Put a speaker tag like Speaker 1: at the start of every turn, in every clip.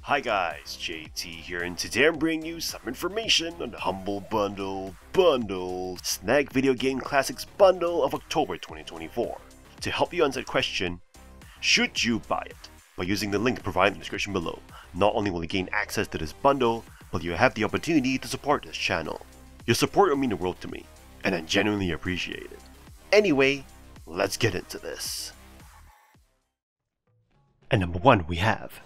Speaker 1: Hi guys, JT here, and today I'm bringing you some information on the Humble Bundle SNEG Video Game Classics bundle of October 2024. To help you answer the question, should you buy it? By using the link provided in the description below, not only will you gain access to this bundle, but you'll have the opportunity to support this channel. Your support will mean the world to me, and I genuinely appreciate it. Anyway, let's get into this. And number 1 we have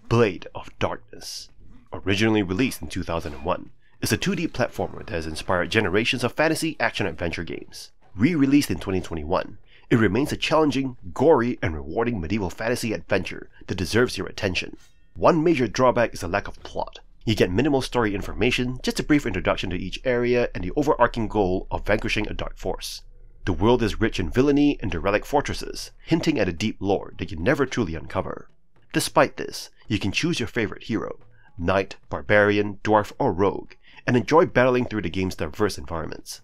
Speaker 1: Blade of Darkness. Originally released in 2001, is a 2D platformer that has inspired generations of fantasy action-adventure games. Re-released in 2021, it remains a challenging, gory, and rewarding medieval fantasy adventure that deserves your attention. One major drawback is the lack of plot. You get minimal story information, just a brief introduction to each area and the overarching goal of vanquishing a dark force. The world is rich in villainy and derelict fortresses, hinting at a deep lore that you never truly uncover. Despite this, you can choose your favorite hero, knight, barbarian, dwarf, or rogue, and enjoy battling through the game's diverse environments.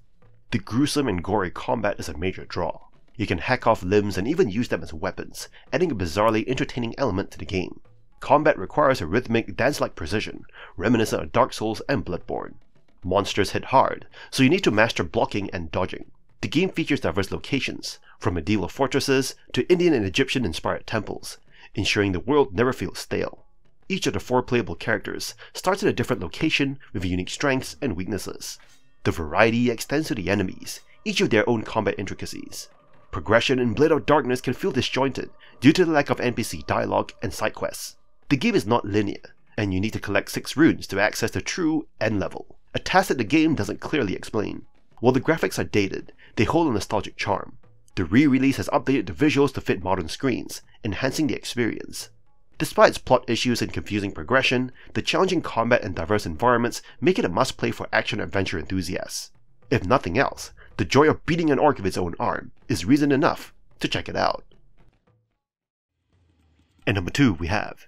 Speaker 1: The gruesome and gory combat is a major draw. You can hack off limbs and even use them as weapons, adding a bizarrely entertaining element to the game. Combat requires a rhythmic, dance-like precision, reminiscent of Dark Souls and Bloodborne. Monsters hit hard, so you need to master blocking and dodging. The game features diverse locations, from medieval fortresses to Indian and Egyptian-inspired temples, ensuring the world never feels stale. Each of the 4 playable characters starts at a different location with unique strengths and weaknesses. The variety extends to the enemies, each with their own combat intricacies. Progression in Blade of Darkness can feel disjointed due to the lack of NPC dialogue and side quests. The game is not linear, and you need to collect 6 runes to access the true end level, a task that the game doesn't clearly explain. While the graphics are dated, they hold a nostalgic charm. The re-release has updated the visuals to fit modern screens, enhancing the experience. Despite its plot issues and confusing progression, the challenging combat and diverse environments make it a must-play for action-adventure enthusiasts. If nothing else, the joy of beating an orc with its own arm is reason enough to check it out. And number 2 we have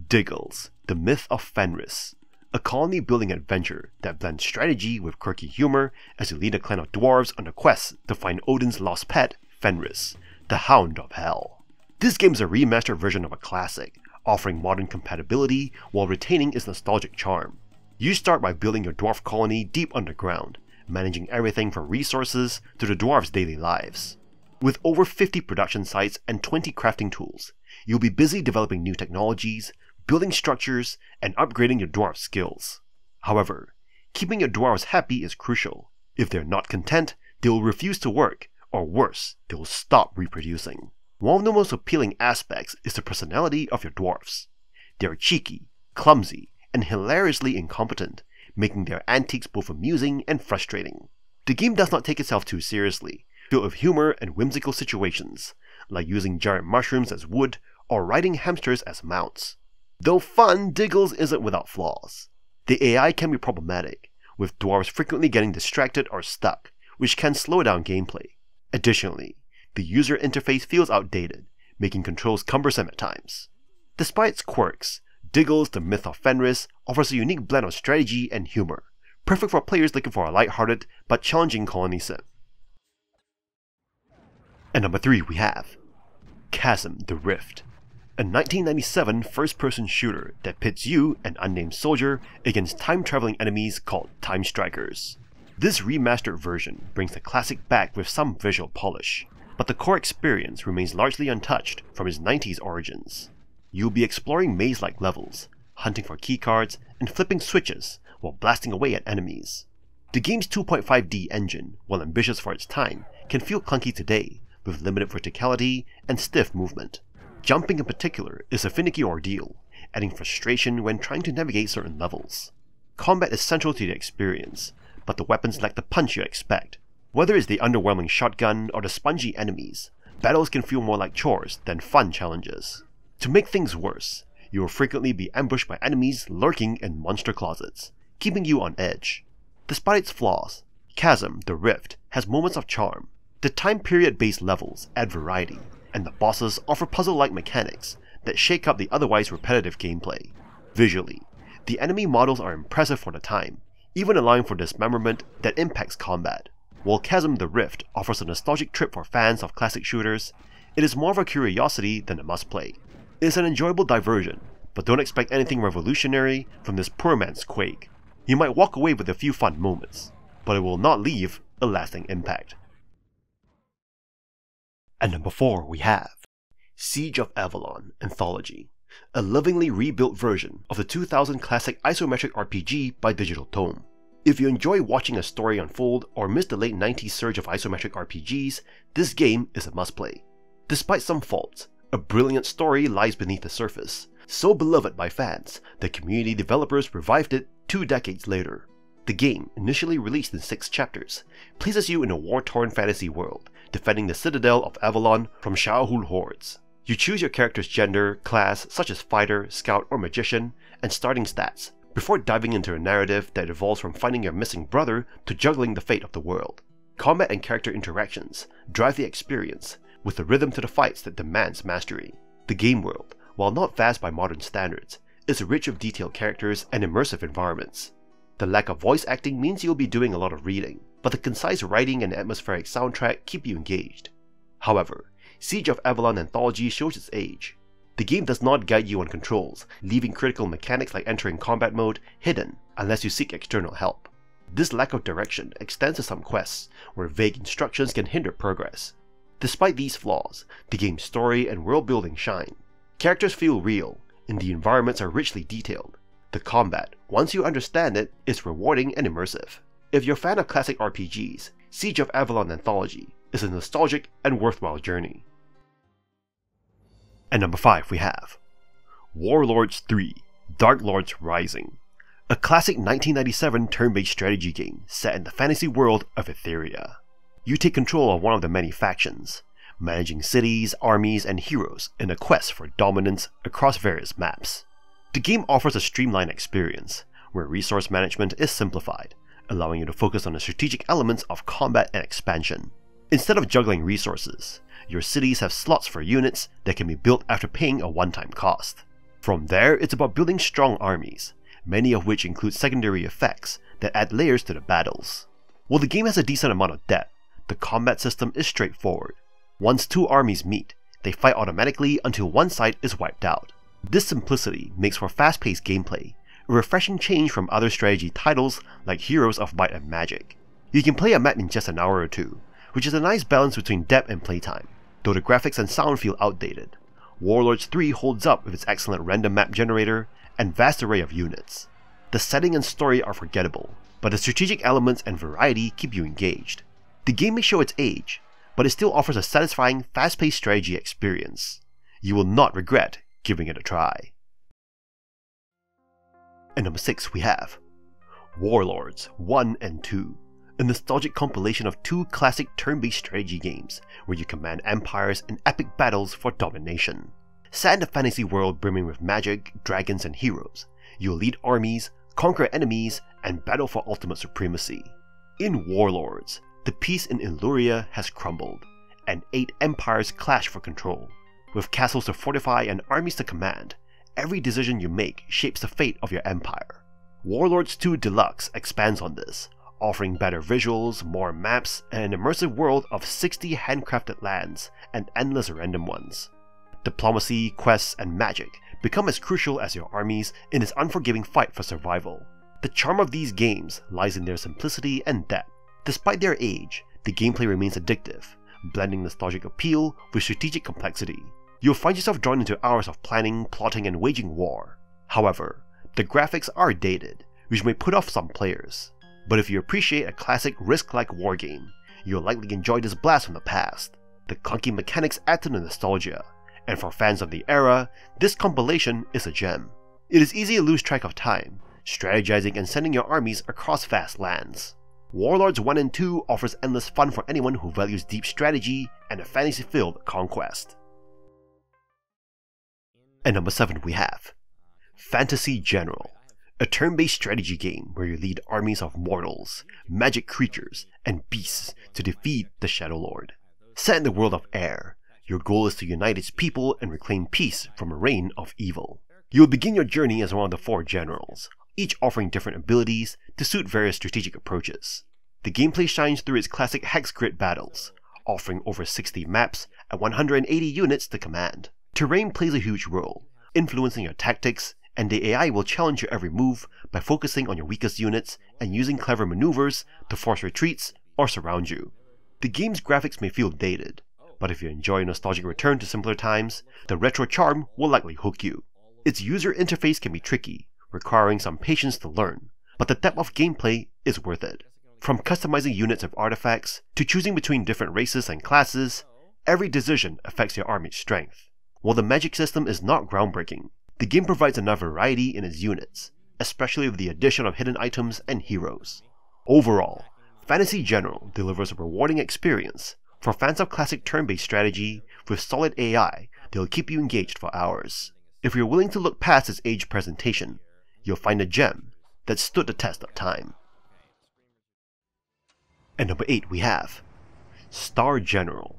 Speaker 1: Diggles, the Myth of Fenris, a colony-building adventure that blends strategy with quirky humor as you lead a clan of dwarves on a quest to find Odin's lost pet, Fenris, the Hound of Hell. This game is a remastered version of a classic, offering modern compatibility while retaining its nostalgic charm. You start by building your dwarf colony deep underground, managing everything from resources to the dwarves' daily lives. With over 50 production sites and 20 crafting tools, you'll be busy developing new technologies, building structures, and upgrading your dwarf skills. However, keeping your dwarves happy is crucial. If they're not content, they will refuse to work, or worse, they will stop reproducing. One of the most appealing aspects is the personality of your dwarves. They are cheeky, clumsy, and hilariously incompetent, making their antics both amusing and frustrating. The game does not take itself too seriously, filled with humor and whimsical situations, like using giant mushrooms as wood or riding hamsters as mounts. Though fun, Diggles isn't without flaws. The AI can be problematic, with dwarves frequently getting distracted or stuck, which can slow down gameplay. Additionally, the user interface feels outdated, making controls cumbersome at times. Despite its quirks, Diggles, the Myth of Fenris offers a unique blend of strategy and humor, perfect for players looking for a lighthearted but challenging colony sim. And number 3 we have Chasm the Rift, a 1997 first-person shooter that pits you, an unnamed soldier, against time-traveling enemies called Time Strikers. This remastered version brings the classic back with some visual polish, but the core experience remains largely untouched from its 90s origins. You'll be exploring maze-like levels, hunting for keycards, and flipping switches while blasting away at enemies. The game's 2.5D engine, while ambitious for its time, can feel clunky today, with limited verticality and stiff movement. Jumping in particular is a finicky ordeal, adding frustration when trying to navigate certain levels. Combat is central to the experience, but the weapons lack the punch you expect. Whether it's the underwhelming shotgun or the spongy enemies, battles can feel more like chores than fun challenges. To make things worse, you will frequently be ambushed by enemies lurking in monster closets, keeping you on edge. Despite its flaws, Chasm the Rift has moments of charm. The time period-based levels add variety, and the bosses offer puzzle-like mechanics that shake up the otherwise repetitive gameplay. Visually, the enemy models are impressive for the time, even allowing for dismemberment that impacts combat. While Chasm the Rift offers a nostalgic trip for fans of classic shooters, it is more of a curiosity than a must-play. It is an enjoyable diversion, but don't expect anything revolutionary from this poor man's Quake. You might walk away with a few fun moments, but it will not leave a lasting impact. At number 4 we have Siege of Avalon Anthology, a lovingly rebuilt version of the 2000 classic isometric RPG by Digital Tome. If you enjoy watching a story unfold or miss the late 90s surge of isometric RPGs, this game is a must-play. Despite some faults, a brilliant story lies beneath the surface, so beloved by fans that community developers revived it 2 decades later. The game, initially released in 6 chapters, places you in a war-torn fantasy world, defending the citadel of Avalon from Shaohul hordes. You choose your character's gender, class such as fighter, scout, or magician, and starting stats, before diving into a narrative that evolves from finding your missing brother to juggling the fate of the world. Combat and character interactions drive the experience, with a rhythm to the fights that demands mastery. The game world, while not vast by modern standards, is rich of detailed characters and immersive environments. The lack of voice acting means you'll be doing a lot of reading, but the concise writing and atmospheric soundtrack keep you engaged. However, Siege of Avalon Anthology shows its age. The game does not guide you on controls, leaving critical mechanics like entering combat mode hidden unless you seek external help. This lack of direction extends to some quests, where vague instructions can hinder progress. Despite these flaws, the game's story and world building shine. Characters feel real, and the environments are richly detailed. The combat, once you understand it, is rewarding and immersive. If you're a fan of classic RPGs, Siege of Avalon Anthology is a nostalgic and worthwhile journey. At number 5 we have Warlords III: Darklords Rising, a classic 1997 turn-based strategy game set in the fantasy world of Etheria. You take control of one of the many factions, managing cities, armies, and heroes in a quest for dominance across various maps. The game offers a streamlined experience, where resource management is simplified, allowing you to focus on the strategic elements of combat and expansion. Instead of juggling resources, your cities have slots for units that can be built after paying a one-time cost. From there, it's about building strong armies, many of which include secondary effects that add layers to the battles. While the game has a decent amount of depth, the combat system is straightforward. Once 2 armies meet, they fight automatically until one side is wiped out. This simplicity makes for fast-paced gameplay, a refreshing change from other strategy titles like Heroes of Might and Magic. You can play a map in just an hour or 2, which is a nice balance between depth and playtime. Though the graphics and sound feel outdated, Warlords 3 holds up with its excellent random map generator and vast array of units. The setting and story are forgettable, but the strategic elements and variety keep you engaged. The game may show its age, but it still offers a satisfying, fast-paced strategy experience. You will not regret giving it a try. At number 6 we have Warlords I and II, a nostalgic compilation of 2 classic turn-based strategy games where you command empires in epic battles for domination. Set in a fantasy world brimming with magic, dragons, and heroes, you'll lead armies, conquer enemies, and battle for ultimate supremacy. In Warlords, the peace in Illyria has crumbled, and 8 empires clash for control. With castles to fortify and armies to command, every decision you make shapes the fate of your empire. Warlords II Deluxe expands on this, offering better visuals, more maps, and an immersive world of 60 handcrafted lands and endless random ones. Diplomacy, quests, and magic become as crucial as your armies in this unforgiving fight for survival. The charm of these games lies in their simplicity and depth. Despite their age, the gameplay remains addictive, blending nostalgic appeal with strategic complexity. You'll find yourself drawn into hours of planning, plotting, and waging war. However, the graphics are dated, which may put off some players. But if you appreciate a classic risk-like war game, you'll likely enjoy this blast from the past. The clunky mechanics add to the nostalgia, and for fans of the era, this compilation is a gem. It is easy to lose track of time, strategizing and sending your armies across vast lands. Warlords I and II offers endless fun for anyone who values deep strategy and a fantasy-filled conquest. At number 7 we have Phantasie General, a turn-based strategy game where you lead armies of mortals, magic creatures, and beasts to defeat the Shadow Lord. Set in the world of air, your goal is to unite its people and reclaim peace from a reign of evil. You will begin your journey as one of the 4 generals, each offering different abilities to suit various strategic approaches. The gameplay shines through its classic hex grid battles, offering over 60 maps and 180 units to command. Terrain plays a huge role, influencing your tactics, and the AI will challenge your every move by focusing on your weakest units and using clever maneuvers to force retreats or surround you. The game's graphics may feel dated, but if you enjoy a nostalgic return to simpler times, the retro charm will likely hook you. Its user interface can be tricky, requiring some patience to learn, but the depth of gameplay is worth it. From customizing units of artifacts, to choosing between different races and classes, every decision affects your army's strength. While the magic system is not groundbreaking, the game provides enough variety in its units, especially with the addition of hidden items and heroes. Overall, Phantasie General delivers a rewarding experience for fans of classic turn-based strategy with solid AI that will keep you engaged for hours. If you're willing to look past its aged presentation, you'll find a gem that stood the test of time. At number 8 we have Star General,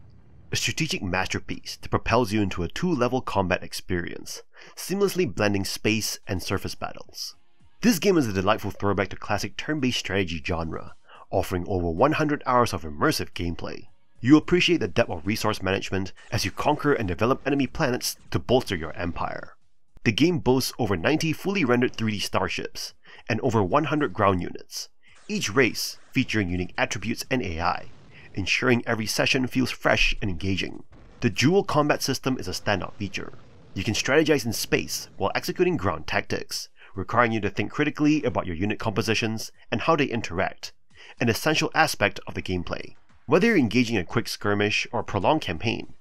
Speaker 1: a strategic masterpiece that propels you into a 2-level combat experience, seamlessly blending space and surface battles. This game is a delightful throwback to classic turn-based strategy genre, offering over 100 hours of immersive gameplay. You appreciate the depth of resource management as you conquer and develop enemy planets to bolster your empire. The game boasts over 90 fully rendered 3D starships and over 100 ground units, each race featuring unique attributes and AI, ensuring every session feels fresh and engaging. The dual combat system is a standout feature. You can strategize in space while executing ground tactics, requiring you to think critically about your unit compositions and how they interact, an essential aspect of the gameplay. Whether you're engaging in a quick skirmish or a prolonged campaign,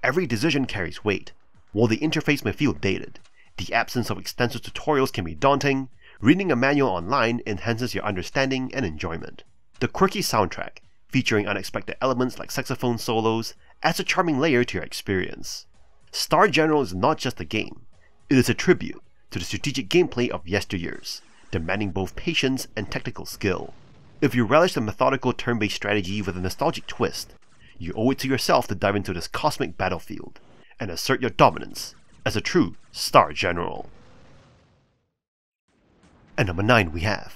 Speaker 1: every decision carries weight. While the interface may feel dated, the absence of extensive tutorials can be daunting. Reading a manual online enhances your understanding and enjoyment. The quirky soundtrack, featuring unexpected elements like saxophone solos, adds a charming layer to your experience. Star General is not just a game, it is a tribute to the strategic gameplay of yesteryears, demanding both patience and technical skill. If you relish the methodical turn-based strategy with a nostalgic twist, you owe it to yourself to dive into this cosmic battlefield and assert your dominance as a true Star General. At number 9 we have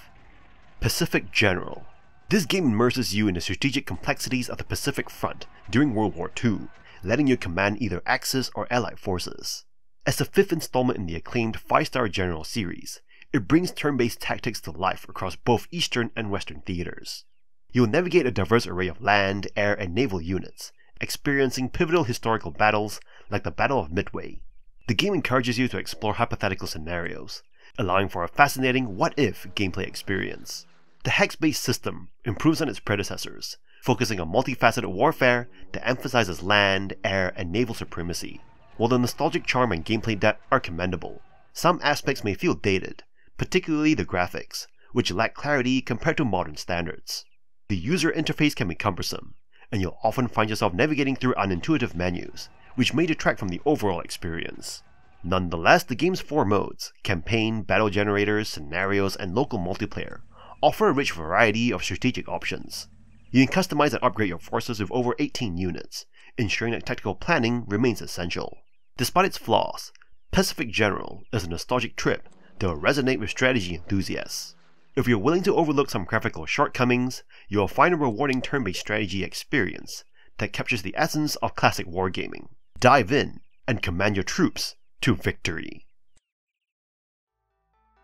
Speaker 1: Pacific General. This game immerses you in the strategic complexities of the Pacific Front during World War II, letting you command either Axis or Allied forces. As the 5th installment in the acclaimed 5-Star General series, it brings turn-based tactics to life across both Eastern and Western theaters. You'll navigate a diverse array of land, air, and naval units, experiencing pivotal historical battles like the Battle of Midway. The game encourages you to explore hypothetical scenarios, allowing for a fascinating what-if gameplay experience. The hex-based system improves on its predecessors, focusing on multifaceted warfare that emphasizes land, air, and naval supremacy. While the nostalgic charm and gameplay depth are commendable, some aspects may feel dated, particularly the graphics, which lack clarity compared to modern standards. The user interface can be cumbersome, and you'll often find yourself navigating through unintuitive menus, which may detract from the overall experience. Nonetheless, the game's 4 modes, campaign, battle generators, scenarios, and local multiplayer, offer a rich variety of strategic options. You can customize and upgrade your forces with over 18 units, ensuring that tactical planning remains essential. Despite its flaws, Pacific General is a nostalgic trip that will resonate with strategy enthusiasts. If you're willing to overlook some graphical shortcomings, you will find a rewarding turn-based strategy experience that captures the essence of classic wargaming. Dive in and command your troops to victory.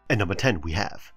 Speaker 1: At number 10 we have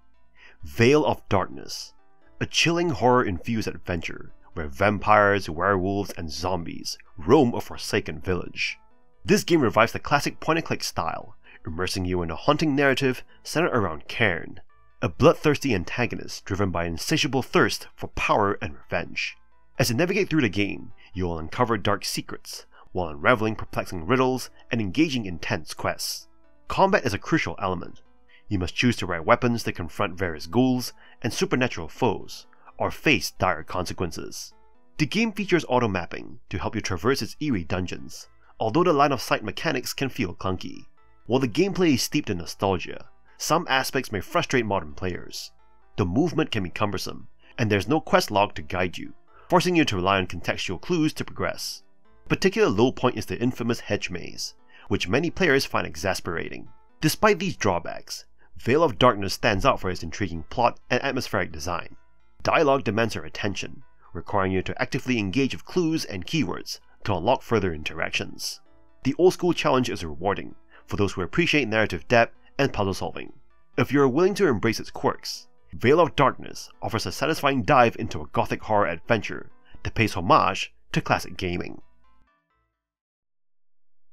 Speaker 1: Veil of Darkness, a chilling horror-infused adventure where vampires, werewolves, and zombies roam a forsaken village. This game revives the classic point-and-click style, immersing you in a haunting narrative centered around Cairn, a bloodthirsty antagonist driven by an insatiable thirst for power and revenge. As you navigate through the game, you will uncover dark secrets, while unraveling perplexing riddles and engaging in intense quests. Combat is a crucial element. You must choose the right weapons to confront various ghouls and supernatural foes, or face dire consequences. The game features auto-mapping to help you traverse its eerie dungeons, although the line-of-sight mechanics can feel clunky. While the gameplay is steeped in nostalgia, some aspects may frustrate modern players. The movement can be cumbersome, and there's no quest log to guide you, forcing you to rely on contextual clues to progress. A particular low point is the infamous hedge maze, which many players find exasperating. Despite these drawbacks, Veil of Darkness stands out for its intriguing plot and atmospheric design. Dialogue demands your attention, requiring you to actively engage with clues and keywords to unlock further interactions. The old-school challenge is rewarding, for those who appreciate narrative depth and puzzle solving. If you are willing to embrace its quirks, Veil of Darkness offers a satisfying dive into a gothic horror adventure that pays homage to classic gaming.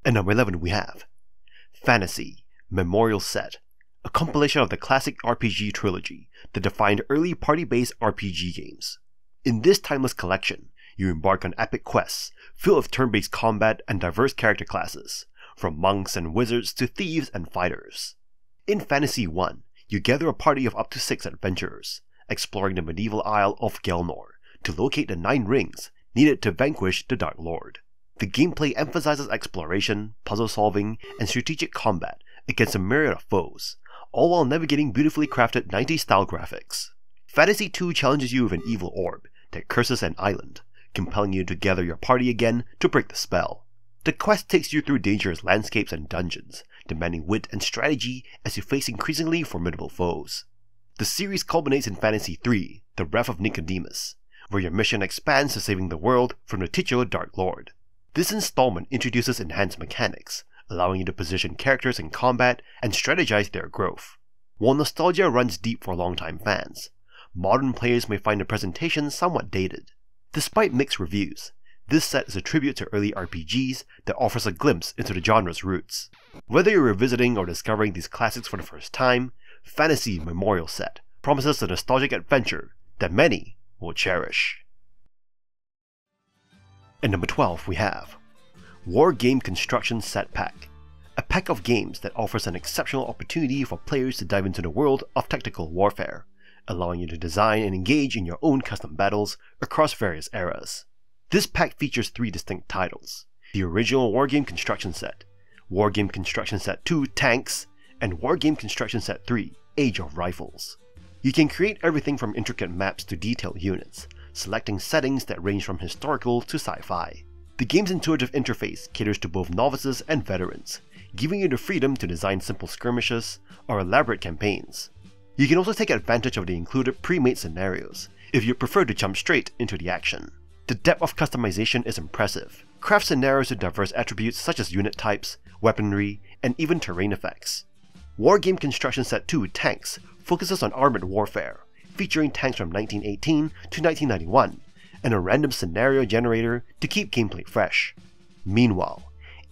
Speaker 1: At number 11 we have Phantasie Memorial Set, a compilation of the classic RPG trilogy that defined early party-based RPG games. In this timeless collection, you embark on epic quests filled with turn-based combat and diverse character classes, from monks and wizards to thieves and fighters. In Phantasie 1, you gather a party of up to 6 adventurers, exploring the medieval Isle of Gelnor to locate the 9 rings needed to vanquish the Dark Lord. The gameplay emphasizes exploration, puzzle solving, and strategic combat against a myriad of foes, all while navigating beautifully crafted 90s style graphics. Phantasie 2 challenges you with an evil orb that curses an island, compelling you to gather your party again to break the spell. The quest takes you through dangerous landscapes and dungeons, demanding wit and strategy as you face increasingly formidable foes. The series culminates in Phantasie 3, The Wrath of Nicodemus, where your mission expands to saving the world from the titular Dark Lord. This installment introduces enhanced mechanics, allowing you to position characters in combat and strategize their growth. While nostalgia runs deep for longtime fans, modern players may find the presentation somewhat dated. Despite mixed reviews, this set is a tribute to early RPGs that offers a glimpse into the genre's roots. Whether you're revisiting or discovering these classics for the first time, Phantasie Memorial Set promises a nostalgic adventure that many will cherish. At number 12 we have Wargame Construction Set Pack, a pack of games that offers an exceptional opportunity for players to dive into the world of tactical warfare, allowing you to design and engage in your own custom battles across various eras. This pack features 3 distinct titles: the original Wargame Construction Set, Wargame Construction Set 2 Tanks, and Wargame Construction Set 3 Age of Rifles. You can create everything from intricate maps to detailed units, selecting settings that range from historical to sci-fi. The game's intuitive interface caters to both novices and veterans, giving you the freedom to design simple skirmishes or elaborate campaigns. You can also take advantage of the included pre-made scenarios if you prefer to jump straight into the action. The depth of customization is impressive. Craft scenarios with diverse attributes such as unit types, weaponry, and even terrain effects. Wargame Construction Set 2 Tanks focuses on armored warfare, featuring tanks from 1918 to 1991, and a random scenario generator to keep gameplay fresh. Meanwhile,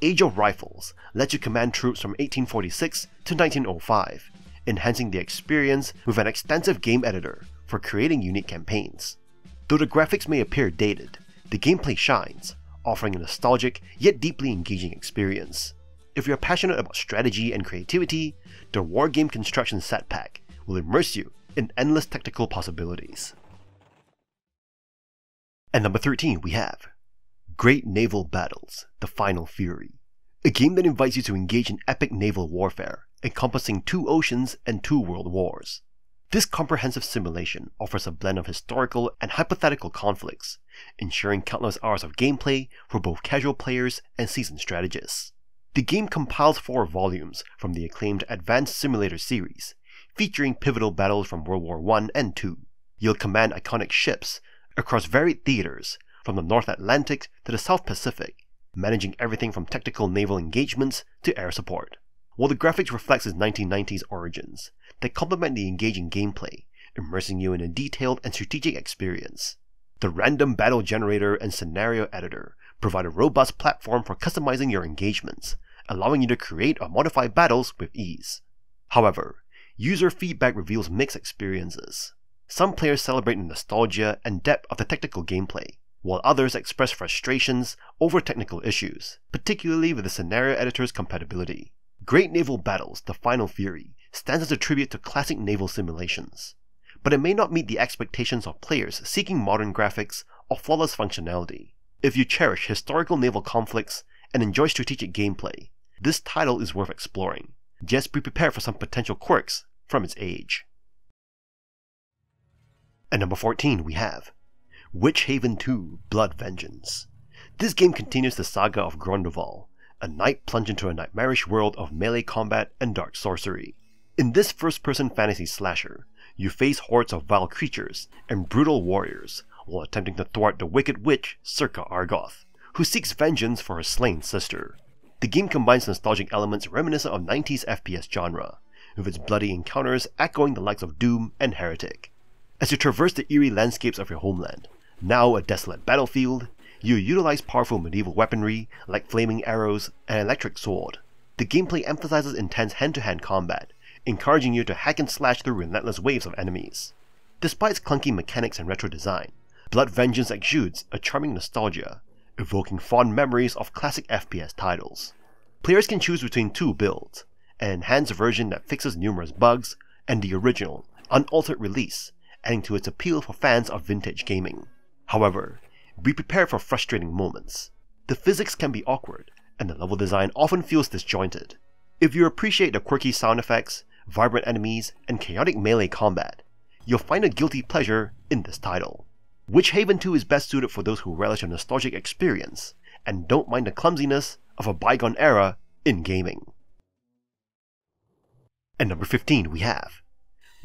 Speaker 1: Age of Rifles lets you command troops from 1846 to 1905, enhancing the experience with an extensive game editor for creating unique campaigns. Though the graphics may appear dated, the gameplay shines, offering a nostalgic yet deeply engaging experience. If you're passionate about strategy and creativity, the Wargame Construction Set Pack will immerse you in endless tactical possibilities. At number 13 we have Great Naval Battles: The Final Fury, a game that invites you to engage in epic naval warfare, encompassing 2 oceans and 2 world wars. This comprehensive simulation offers a blend of historical and hypothetical conflicts, ensuring countless hours of gameplay for both casual players and seasoned strategists. The game compiles 4 volumes from the acclaimed Advanced Simulator series, featuring pivotal battles from World War I and II. You'll command iconic ships across varied theaters, from the North Atlantic to the South Pacific, managing everything from tactical naval engagements to air support. While the graphics reflects its 1990s origins, they complement the engaging gameplay, immersing you in a detailed and strategic experience. The random battle generator and scenario editor provide a robust platform for customizing your engagements, allowing you to create or modify battles with ease. However, user feedback reveals mixed experiences. Some players celebrate the nostalgia and depth of the tactical gameplay, while others express frustrations over technical issues, particularly with the scenario editor's compatibility. Great Naval Battles: The Final Fury stands as a tribute to classic naval simulations, but it may not meet the expectations of players seeking modern graphics or flawless functionality. If you cherish historical naval conflicts and enjoy strategic gameplay, this title is worth exploring. Just be prepared for some potential quirks from its age. At number 14 we have Witchaven 2 Blood Vengeance. This game continues the saga of Naval, a knight plunged into a nightmarish world of melee combat and dark sorcery. In this first-person fantasy slasher, you face hordes of vile creatures and brutal warriors while attempting to thwart the wicked witch Circa Argoth, who seeks vengeance for her slain sister. The game combines nostalgic elements reminiscent of 90s FPS genre, with its bloody encounters echoing the likes of Doom and Heretic. As you traverse the eerie landscapes of your homeland, now a desolate battlefield, you utilize powerful medieval weaponry like flaming arrows and electric sword. The gameplay emphasizes intense hand-to-hand combat, encouraging you to hack and slash through relentless waves of enemies. Despite its clunky mechanics and retro design, Blood Vengeance exudes a charming nostalgia, evoking fond memories of classic FPS titles. Players can choose between two builds, an enhanced version that fixes numerous bugs, and the original, unaltered release, adding to its appeal for fans of vintage gaming. However, be prepared for frustrating moments. The physics can be awkward, and the level design often feels disjointed. If you appreciate the quirky sound effects, vibrant enemies, and chaotic melee combat, you'll find a guilty pleasure in this title. Witchaven 2 is best suited for those who relish a nostalgic experience, and don't mind the clumsiness of a bygone era in gaming. At number 15 we have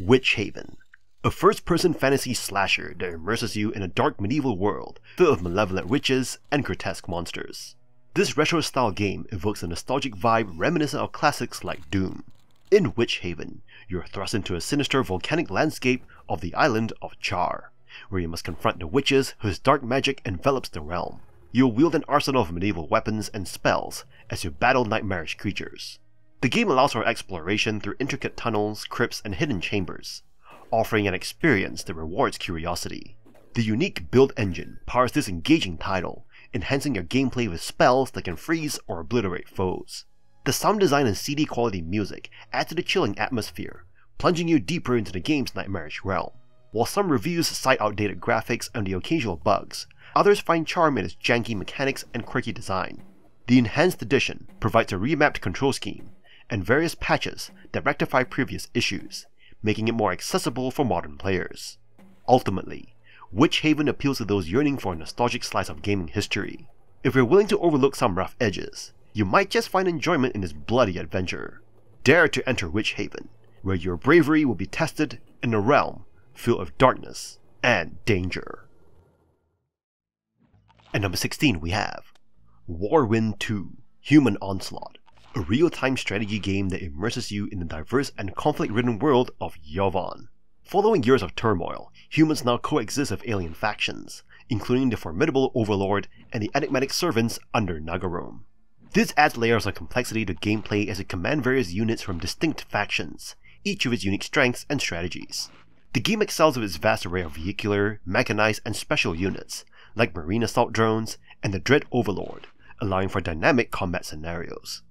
Speaker 1: Witchaven, a first-person fantasy slasher that immerses you in a dark medieval world filled with malevolent witches and grotesque monsters. This retro-style game evokes a nostalgic vibe reminiscent of classics like Doom. In Witchaven, you are thrust into a sinister volcanic landscape of the island of Char, where you must confront the witches whose dark magic envelops the realm. You'll wield an arsenal of medieval weapons and spells as you battle nightmarish creatures. The game allows for exploration through intricate tunnels, crypts, and hidden chambers, offering an experience that rewards curiosity. The unique build engine powers this engaging title, enhancing your gameplay with spells that can freeze or obliterate foes. The sound design and CD quality music add to the chilling atmosphere, plunging you deeper into the game's nightmarish realm. While some reviews cite outdated graphics and the occasional bugs, others find charm in its janky mechanics and quirky design. The Enhanced Edition provides a remapped control scheme and various patches that rectify previous issues, making it more accessible for modern players. Ultimately, Witchaven appeals to those yearning for a nostalgic slice of gaming history. If you're willing to overlook some rough edges, you might just find enjoyment in this bloody adventure. Dare to enter Witchaven, where your bravery will be tested in a realm filled with darkness and danger. At number 16 we have Warlords II: Human Onslaught, a real-time strategy game that immerses you in the diverse and conflict-ridden world of Avalon. Following years of turmoil, humans now coexist with alien factions, including the formidable Overlord and the enigmatic servants under Necrodome. This adds layers of complexity to gameplay as you command various units from distinct factions, each with its unique strengths and strategies. The game excels with its vast array of vehicular, mechanized, and special units, like marine assault drones and the Dread Overlord, allowing for dynamic combat scenarios.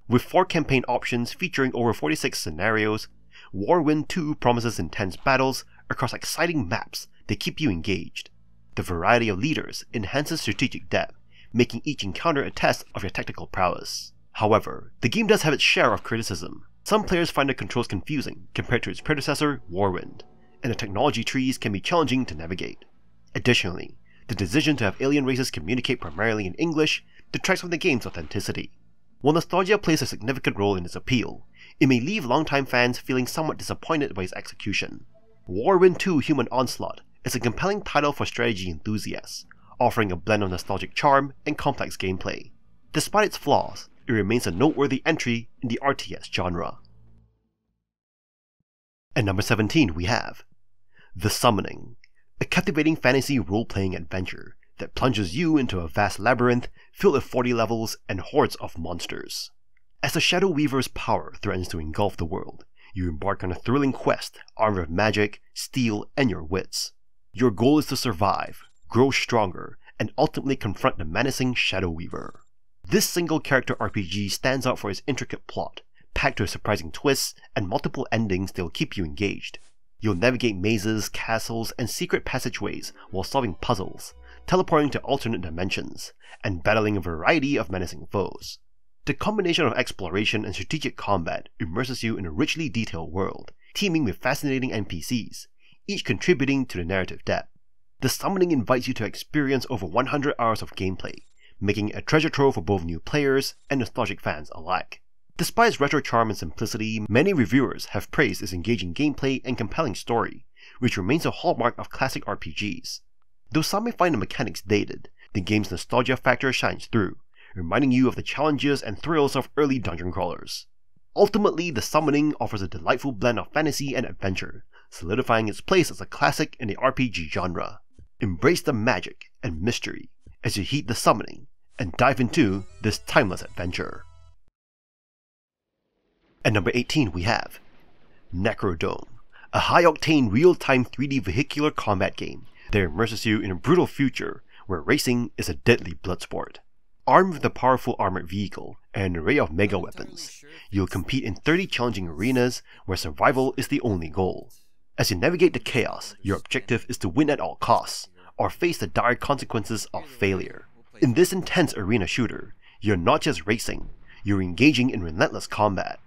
Speaker 1: With 4 campaign options featuring over 46 scenarios, Warlords II promises intense battles across exciting maps that keep you engaged. The variety of leaders enhances strategic depth, making each encounter a test of your tactical prowess. However, the game does have its share of criticism. Some players find the controls confusing compared to its predecessor, Warwind, and the technology trees can be challenging to navigate. Additionally, the decision to have alien races communicate primarily in English detracts from the game's authenticity. While nostalgia plays a significant role in its appeal, it may leave longtime fans feeling somewhat disappointed by its execution. Warlords II: Human Onslaught is a compelling title for strategy enthusiasts, offering a blend of nostalgic charm and complex gameplay. Despite its flaws, it remains a noteworthy entry in the RTS genre. At number 17 we have The Summoning, a captivating fantasy role-playing adventure that plunges you into a vast labyrinth filled with 40 levels and hordes of monsters. As the Shadow Weaver's power threatens to engulf the world, you embark on a thrilling quest armed with magic, steel, and your wits. Your goal is to survive, grow stronger, and ultimately confront the menacing Shadow Weaver. This single-character RPG stands out for its intricate plot, packed with surprising twists and multiple endings that will keep you engaged. You'll navigate mazes, castles, and secret passageways while solving puzzles, teleporting to alternate dimensions, and battling a variety of menacing foes. The combination of exploration and strategic combat immerses you in a richly detailed world, teeming with fascinating NPCs, each contributing to the narrative depth. The Summoning invites you to experience over 100 hours of gameplay, making it a treasure trove for both new players and nostalgic fans alike. Despite its retro charm and simplicity, many reviewers have praised its engaging gameplay and compelling story, which remains a hallmark of classic RPGs. Though some may find the mechanics dated, the game's nostalgia factor shines through, reminding you of the challenges and thrills of early dungeon crawlers. Ultimately, the Summoning offers a delightful blend of fantasy and adventure, solidifying its place as a classic in the RPG genre. Embrace the magic and mystery as you heed the Summoning and dive into this timeless adventure. At number 18 we have Necrodome, a high-octane real-time 3D vehicular combat game that immerses you in a brutal future where racing is a deadly blood sport. Armed with a powerful armored vehicle and an array of mega weapons, you'll compete in 30 challenging arenas where survival is the only goal. As you navigate the chaos, your objective is to win at all costs, or face the dire consequences of failure. In this intense arena shooter, you're not just racing, you're engaging in relentless combat.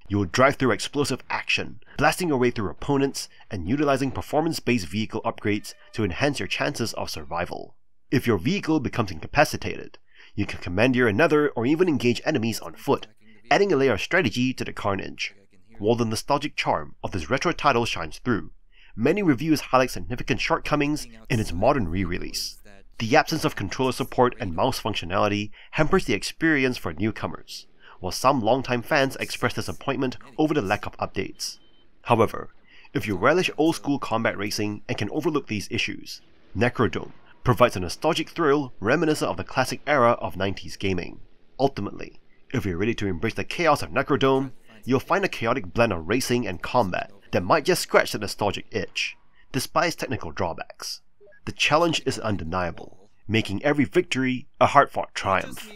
Speaker 1: You will drive through explosive action, blasting your way through opponents and utilizing performance-based vehicle upgrades to enhance your chances of survival. If your vehicle becomes incapacitated, you can commandeer another or even engage enemies on foot, adding a layer of strategy to the carnage. While the nostalgic charm of this retro title shines through, many reviews highlight significant shortcomings in its modern re-release. The absence of controller support and mouse functionality hampers the experience for newcomers, while some longtime fans express disappointment over the lack of updates. However, if you relish old-school combat racing and can overlook these issues, Necrodome provides a nostalgic thrill reminiscent of the classic era of 90s gaming. Ultimately, if you're ready to embrace the chaos of Necrodome, you'll find a chaotic blend of racing and combat that might just scratch the nostalgic itch, despite its technical drawbacks. The challenge is undeniable, making every victory a hard-fought triumph.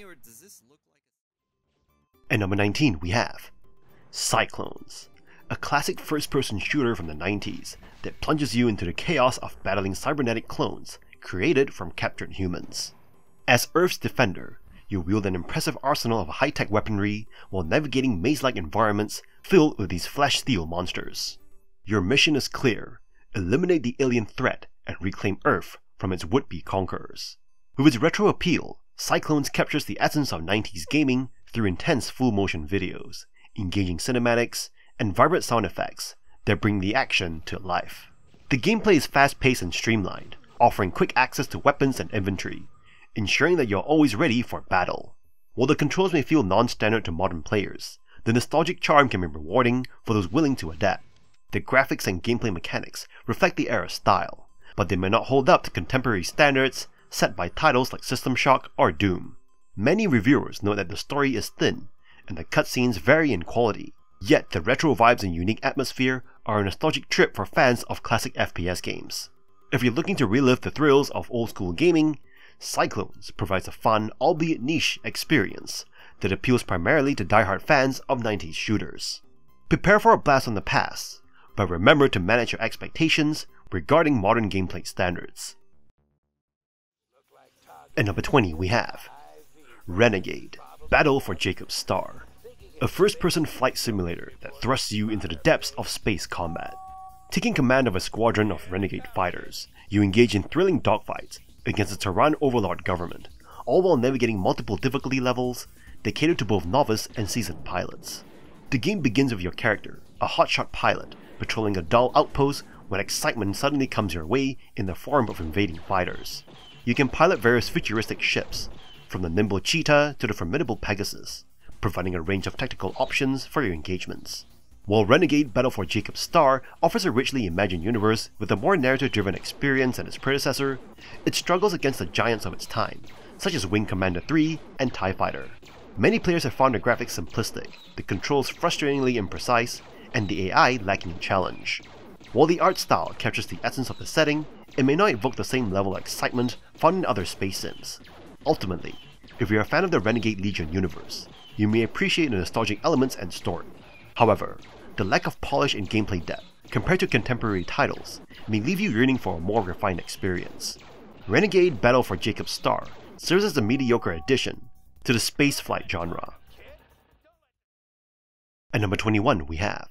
Speaker 1: At number 19 we have CyClones, a classic first-person shooter from the 90s that plunges you into the chaos of battling cybernetic clones created from captured humans. As Earth's defender, you wield an impressive arsenal of high-tech weaponry while navigating maze-like environments filled with these flesh steel monsters. Your mission is clear: eliminate the alien threat and reclaim Earth from its would-be conquerors. With its retro appeal, CyClones captures the essence of 90s gaming through intense full-motion videos, engaging cinematics, and vibrant sound effects that bring the action to life. The gameplay is fast-paced and streamlined, offering quick access to weapons and inventory, ensuring that you're always ready for battle. While the controls may feel non-standard to modern players, the nostalgic charm can be rewarding for those willing to adapt. The graphics and gameplay mechanics reflect the era's style, but they may not hold up to contemporary standards set by titles like System Shock or Doom. Many reviewers note that the story is thin, and the cutscenes vary in quality, yet the retro vibes and unique atmosphere are a nostalgic trip for fans of classic FPS games. If you're looking to relive the thrills of old-school gaming, CyClones provides a fun, albeit niche, experience that appeals primarily to die-hard fans of 90s shooters. Prepare for a blast from the past, but remember to manage your expectations regarding modern gameplay standards. At number 20 we have Renegade, Battle for Jacob's Star, a first-person flight simulator that thrusts you into the depths of space combat. Taking command of a squadron of Renegade fighters, you engage in thrilling dogfights against the Terran overlord government, all while navigating multiple difficulty levels that cater to both novice and seasoned pilots. The game begins with your character, a hotshot pilot, patrolling a dull outpost when excitement suddenly comes your way in the form of invading fighters. You can pilot various futuristic ships, from the nimble Cheetah to the formidable Pegasus, providing a range of tactical options for your engagements. While Renegade Battle for Jacob's Star offers a richly imagined universe with a more narrative-driven experience than its predecessor, it struggles against the giants of its time, such as Wing Commander 3 and TIE Fighter. Many players have found the graphics simplistic, the controls frustratingly imprecise, and the AI lacking in challenge. While the art style captures the essence of the setting, it may not evoke the same level of excitement found in other space sims. Ultimately, if you're a fan of the Renegade Legion universe, you may appreciate the nostalgic elements and story. However, the lack of polish and gameplay depth, compared to contemporary titles, may leave you yearning for a more refined experience. Renegade Battle for Jacob's Star serves as a mediocre addition to the spaceflight genre. At number 21 we have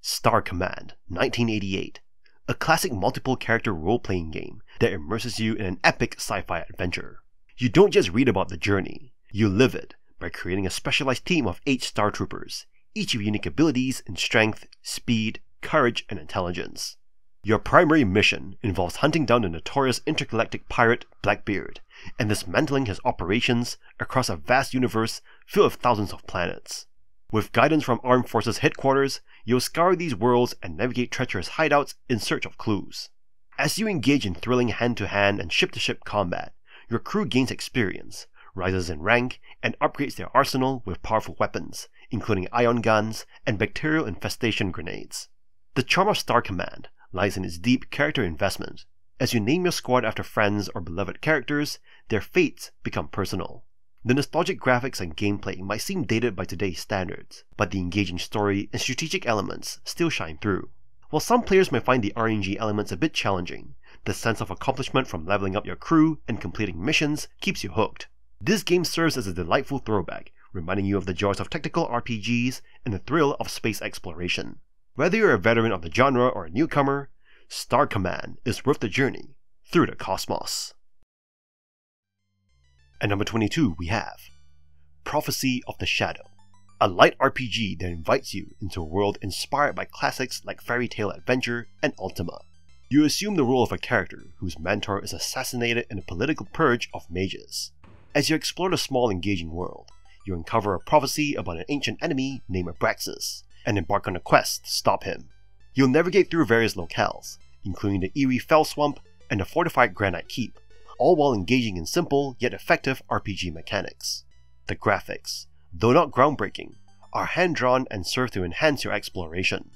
Speaker 1: Star Command 1988, a classic multiple character role-playing game that immerses you in an epic sci-fi adventure. You don't just read about the journey, you live it by creating a specialized team of 8 Star Troopers, each with unique abilities in strength, speed, courage, and intelligence. Your primary mission involves hunting down the notorious intergalactic pirate Blackbeard and dismantling his operations across a vast universe filled with thousands of planets. With guidance from Armed Forces headquarters, you'll scour these worlds and navigate treacherous hideouts in search of clues. As you engage in thrilling hand-to-hand and ship-to-ship combat, your crew gains experience, rises in rank, and upgrades their arsenal with powerful weapons, including ion guns and bacterial infestation grenades. The charm of Star Command lies in its deep character investment. As you name your squad after friends or beloved characters, their fates become personal. The nostalgic graphics and gameplay might seem dated by today's standards, but the engaging story and strategic elements still shine through. While some players may find the RNG elements a bit challenging, the sense of accomplishment from leveling up your crew and completing missions keeps you hooked. This game serves as a delightful throwback, reminding you of the joys of tactical RPGs and the thrill of space exploration. Whether you're a veteran of the genre or a newcomer, Star Command is worth the journey through the cosmos. At number 22 we have Phantasie of the Shadow, a light RPG that invites you into a world inspired by classics like Fairy Tale Adventure and Ultima. You assume the role of a character whose mentor is assassinated in a political purge of mages. As you explore the small engaging world, you uncover a prophecy about an ancient enemy named Abraxas, and embark on a quest to stop him. You'll navigate through various locales, including the eerie Fell Swamp and the fortified Granite Keep, all while engaging in simple yet effective RPG mechanics. The graphics, though not groundbreaking, are hand-drawn and serve to enhance your exploration.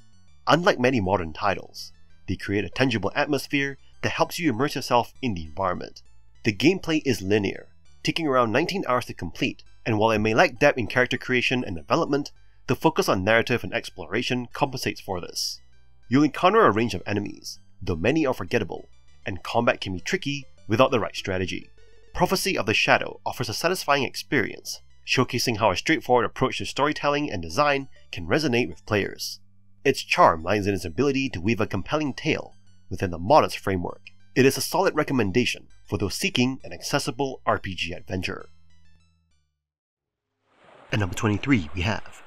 Speaker 1: Unlike many modern titles, they create a tangible atmosphere that helps you immerse yourself in the environment. The gameplay is linear, taking around 19 hours to complete, and while it may lack depth in character creation and development, the focus on narrative and exploration compensates for this. You'll encounter a range of enemies, though many are forgettable, and combat can be tricky without the right strategy. Phantasie of the Shadow offers a satisfying experience, showcasing how a straightforward approach to storytelling and design can resonate with players. Its charm lies in its ability to weave a compelling tale within a modest framework. It is a solid recommendation for those seeking an accessible RPG adventure. At number 23 we have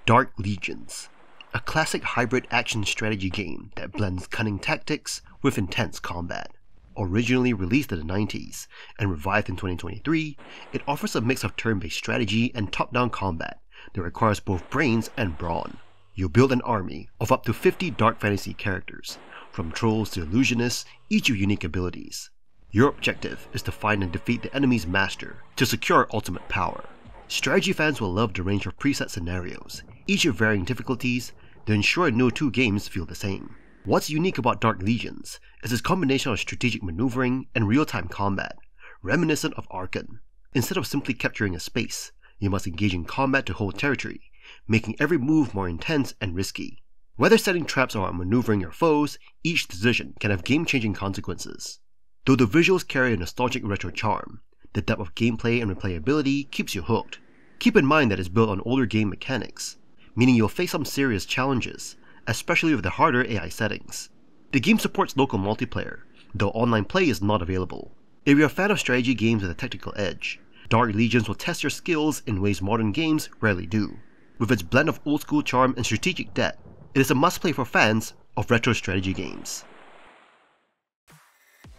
Speaker 1: Dark Legions, a classic hybrid action strategy game that blends cunning tactics with intense combat. Originally released in the 90s and revived in 2023, it offers a mix of turn-based strategy and top-down combat that requires both brains and brawn. You'll build an army of up to 50 dark fantasy characters, from trolls to illusionists, each with unique abilities. Your objective is to find and defeat the enemy's master to secure ultimate power. Strategy fans will love the range of preset scenarios, each with varying difficulties, to ensure no two games feel the same. What's unique about Dark Legions is its combination of strategic maneuvering and real-time combat, reminiscent of Arkan. Instead of simply capturing a space, you must engage in combat to hold territory, making every move more intense and risky. Whether setting traps or maneuvering your foes, each decision can have game-changing consequences. Though the visuals carry a nostalgic retro charm, the depth of gameplay and replayability keeps you hooked. Keep in mind that it's built on older game mechanics, meaning you'll face some serious challenges, especially with the harder AI settings. The game supports local multiplayer, though online play is not available. If you're a fan of strategy games with a tactical edge, Dark Legions will test your skills in ways modern games rarely do. With its blend of old school charm and strategic depth, it is a must-play for fans of retro strategy games.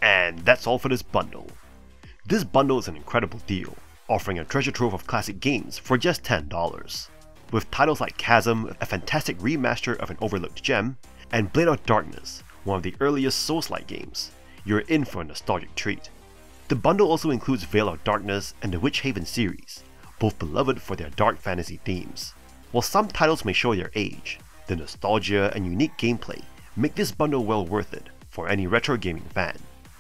Speaker 1: And that's all for this bundle. This bundle is an incredible deal, offering a treasure trove of classic games for just $10. With titles like Chasm, a fantastic remaster of an overlooked gem, and Blade of Darkness, one of the earliest Souls-like games, you're in for a nostalgic treat. The bundle also includes Veil of Darkness and the Witchaven series, both beloved for their dark fantasy themes. While some titles may show their age, the nostalgia and unique gameplay make this bundle well worth it for any retro gaming fan.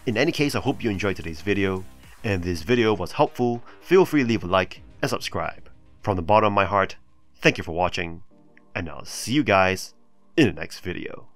Speaker 1: In any case, I hope you enjoyed today's video, and if this video was helpful, feel free to leave a like and subscribe. From the bottom of my heart, thank you for watching, and I'll see you guys in the next video.